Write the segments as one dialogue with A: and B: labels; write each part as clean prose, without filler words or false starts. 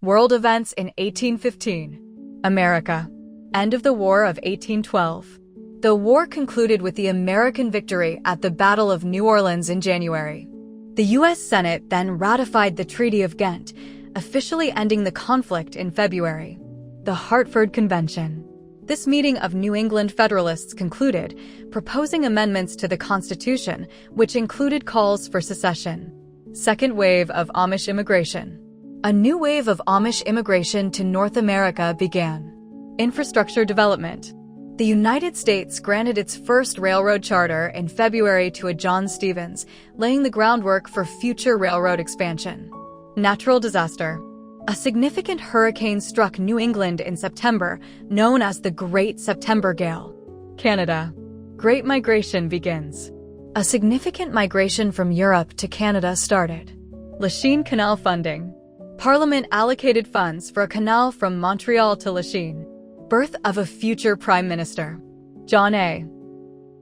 A: World events in 1815. America. End of the War of 1812. The war concluded with the American victory at the Battle of New Orleans in January. The U.S. Senate then ratified the Treaty of Ghent, officially ending the conflict in February. The Hartford Convention. This meeting of New England Federalists concluded, proposing amendments to the Constitution, which included calls for secession. Second wave of Amish immigration. A new wave of Amish immigration to North America began. Infrastructure development. The United States granted its first railroad charter in February to a John Stevens, laying the groundwork for future railroad expansion. Natural disaster. A significant hurricane struck New England in September, known as the Great September Gale. Canada. Great Migration begins. A significant migration from Europe to Canada started. Lachine Canal funding. Parliament allocated funds for a canal from Montreal to Lachine. Birth of a future Prime Minister. John A.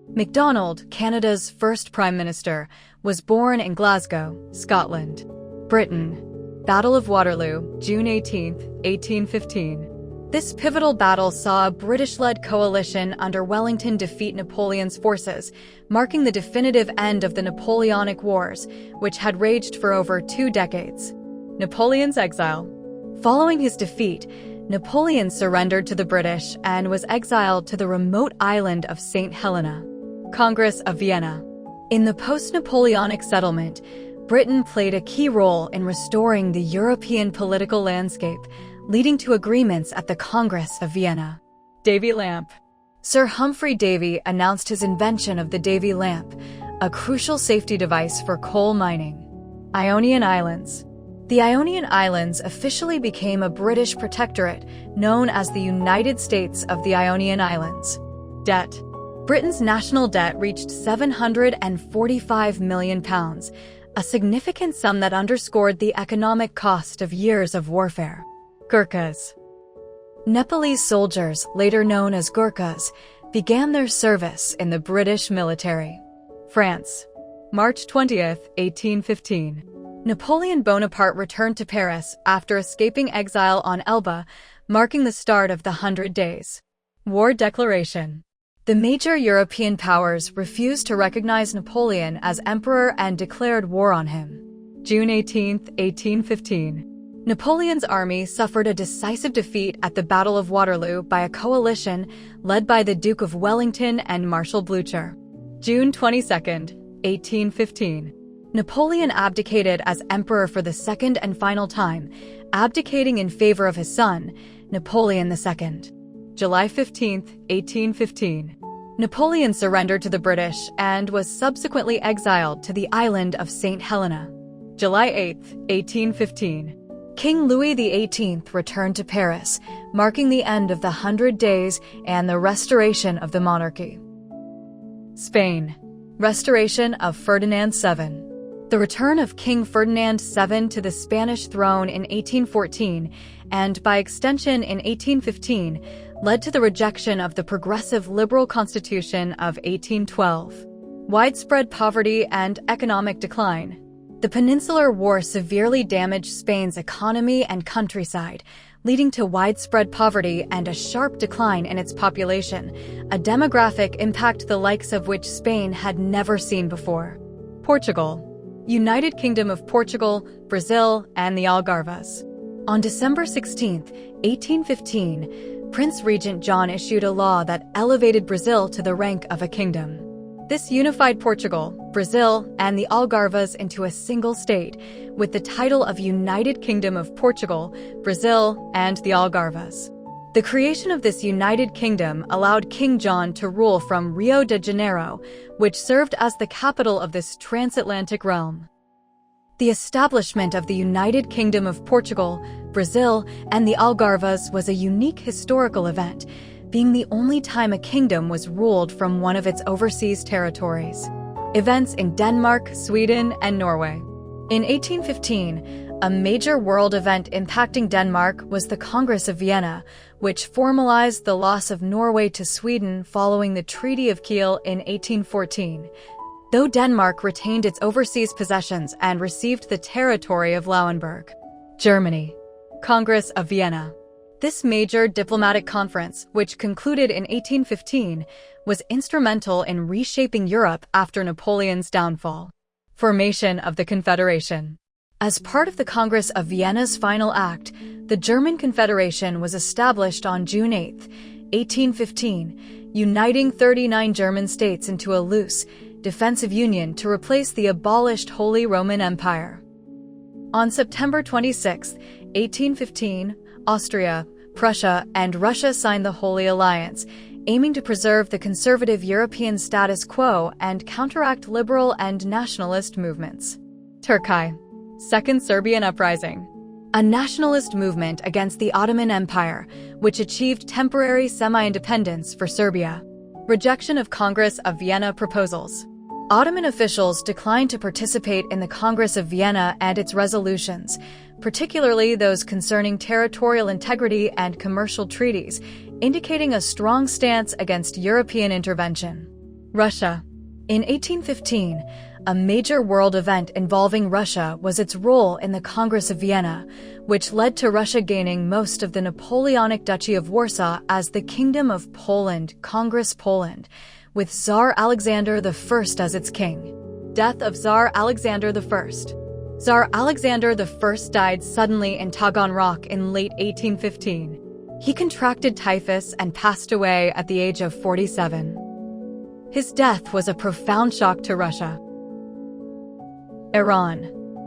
A: Macdonald, Canada's first Prime Minister, was born in Glasgow, Scotland. Britain. Battle of Waterloo, June 18, 1815. This pivotal battle saw a British-led coalition under Wellington defeat Napoleon's forces, marking the definitive end of the Napoleonic Wars, which had raged for over 2 decades. Napoleon's exile. Following his defeat, Napoleon surrendered to the British and was exiled to the remote island of St. Helena. Congress of Vienna. In the post-Napoleonic settlement, Britain played a key role in restoring the European political landscape, leading to agreements at the Congress of Vienna. Davy Lamp. Sir Humphrey Davy announced his invention of the Davy Lamp, a crucial safety device for coal mining. Ionian Islands. The Ionian Islands officially became a British protectorate, known as the United States of the Ionian Islands. Debt. Britain's national debt reached £745 million, a significant sum that underscored the economic cost of years of warfare. Gurkhas. Nepalese soldiers, later known as Gurkhas, began their service in the British military. France. March 20, 1815. Napoleon Bonaparte returned to Paris after escaping exile on Elba, marking the start of the 100 Days. War declaration. The major European powers refused to recognize Napoleon as emperor and declared war on him. June 18, 1815. Napoleon's army suffered a decisive defeat at the Battle of Waterloo by a coalition led by the Duke of Wellington and Marshal Blucher. June 22, 1815. Napoleon abdicated as emperor for the second and final time, abdicating in favor of his son, Napoleon II. July 15, 1815. Napoleon surrendered to the British and was subsequently exiled to the island of St. Helena. July 8, 1815. King Louis XVIII returned to Paris, marking the end of the 100 Days and the restoration of the monarchy. Spain. Restoration of Ferdinand VII. The return of King Ferdinand VII to the Spanish throne in 1814, and by extension in 1815, led to the rejection of the progressive liberal constitution of 1812. Widespread poverty and economic decline. The Peninsular War severely damaged Spain's economy and countryside, leading to widespread poverty and a sharp decline in its population, a demographic impact the likes of which Spain had never seen before. Portugal. United Kingdom of Portugal, Brazil, and the Algarves. On December 16, 1815, Prince Regent John issued a law that elevated Brazil to the rank of a kingdom. This unified Portugal, Brazil, and the Algarves into a single state, with the title of United Kingdom of Portugal, Brazil, and the Algarves. The creation of this United Kingdom allowed King John to rule from Rio de Janeiro, which served as the capital of this transatlantic realm. The establishment of the United Kingdom of Portugal, Brazil, and the Algarves was a unique historical event, being the only time a kingdom was ruled from one of its overseas territories. Events in Denmark, Sweden, and Norway. In 1815, a major world event impacting Denmark was the Congress of Vienna, which formalized the loss of Norway to Sweden following the Treaty of Kiel in 1814. though Denmark retained its overseas possessions and received the territory of Lauenburg. Germany. Congress of Vienna. This major diplomatic conference, which concluded in 1815, was instrumental in reshaping Europe after Napoleon's downfall. Formation of the Confederation. As part of the Congress of Vienna's final act, the German Confederation was established on June 8, 1815, uniting 39 German states into a loose, defensive union to replace the abolished Holy Roman Empire. On September 26, 1815, Austria, Prussia, and Russia signed the Holy Alliance, aiming to preserve the conservative European status quo and counteract liberal and nationalist movements. Turkey. Second Serbian Uprising. A nationalist movement against the Ottoman Empire, which achieved temporary semi-independence for Serbia. Rejection of Congress of Vienna proposals. Ottoman officials declined to participate in the Congress of Vienna and its resolutions, particularly those concerning territorial integrity and commercial treaties, indicating a strong stance against European intervention. Russia. In 1815, a major world event involving Russia was its role in the Congress of Vienna, which led to Russia gaining most of the Napoleonic Duchy of Warsaw as the Kingdom of Poland, Congress Poland, with Tsar Alexander I as its king. Death of Tsar Alexander I. Tsar Alexander I died suddenly in Taganrog in late 1815. He contracted typhus and passed away at the age of 47. His death was a profound shock to Russia. Iran.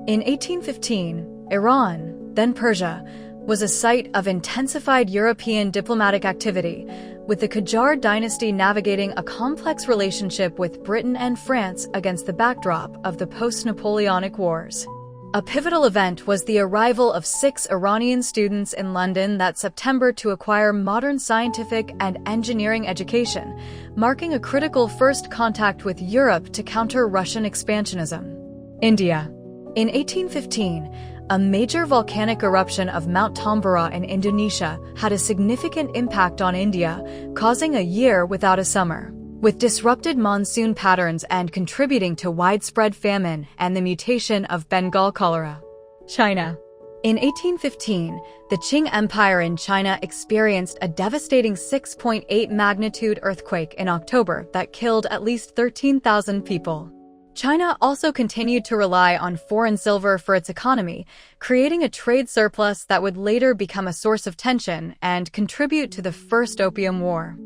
A: In 1815, Iran, then Persia, was a site of intensified European diplomatic activity, with the Qajar dynasty navigating a complex relationship with Britain and France against the backdrop of the post-Napoleonic Wars. A pivotal event was the arrival of 6 Iranian students in London that September to acquire modern scientific and engineering education, marking a critical first contact with Europe to counter Russian expansionism. India. In 1815, a major volcanic eruption of Mount Tambora in Indonesia had a significant impact on India, causing a year without a summer, with disrupted monsoon patterns and contributing to widespread famine and the mutation of Bengal cholera. China. In 1815, the Qing Empire in China experienced a devastating 6.8 magnitude earthquake in October that killed at least 13,000 people. China also continued to rely on foreign silver for its economy, creating a trade surplus that would later become a source of tension and contribute to the First Opium War.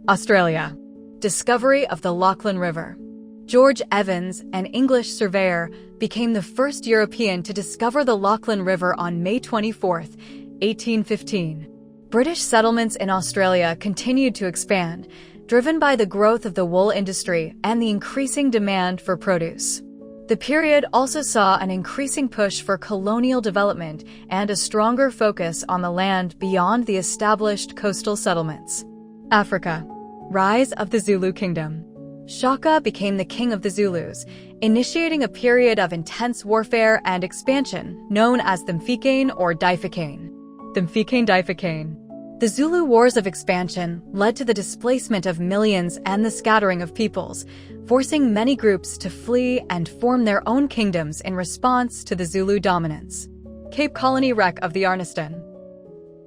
A: Australia. Discovery of the Lachlan River. George Evans, an English surveyor, became the first European to discover the Lachlan River on May 24, 1815. British settlements in Australia continued to expand, driven by the growth of the wool industry and the increasing demand for produce. The period also saw an increasing push for colonial development and a stronger focus on the land beyond the established coastal settlements. Africa. Rise of the Zulu Kingdom. Shaka became the king of the Zulus, initiating a period of intense warfare and expansion known as the Mfikane or Difakane. The Mfikane-Difakane. The Zulu Wars of Expansion led to the displacement of millions and the scattering of peoples, forcing many groups to flee and form their own kingdoms in response to the Zulu dominance. Cape Colony wreck of the Arniston.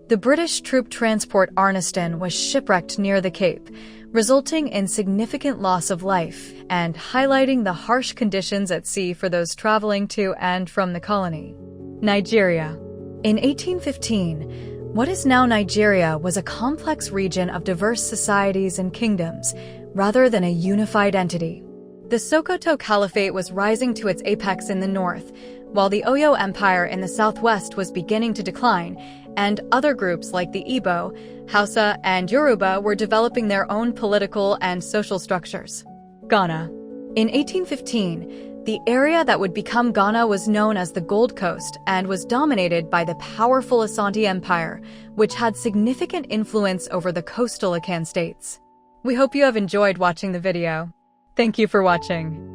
A: The British troop transport Arniston was shipwrecked near the Cape, resulting in significant loss of life and highlighting the harsh conditions at sea for those traveling to and from the colony. Nigeria. In 1815, what is now Nigeria was a complex region of diverse societies and kingdoms, rather than a unified entity. The Sokoto Caliphate was rising to its apex in the north, while the Oyo Empire in the southwest was beginning to decline, and other groups like the Igbo, Hausa, and Yoruba were developing their own political and social structures. Ghana. In 1815, the area that would become Ghana was known as the Gold Coast and was dominated by the powerful Asante Empire, which had significant influence over the coastal Akan states. We hope you have enjoyed watching the video. Thank you for watching.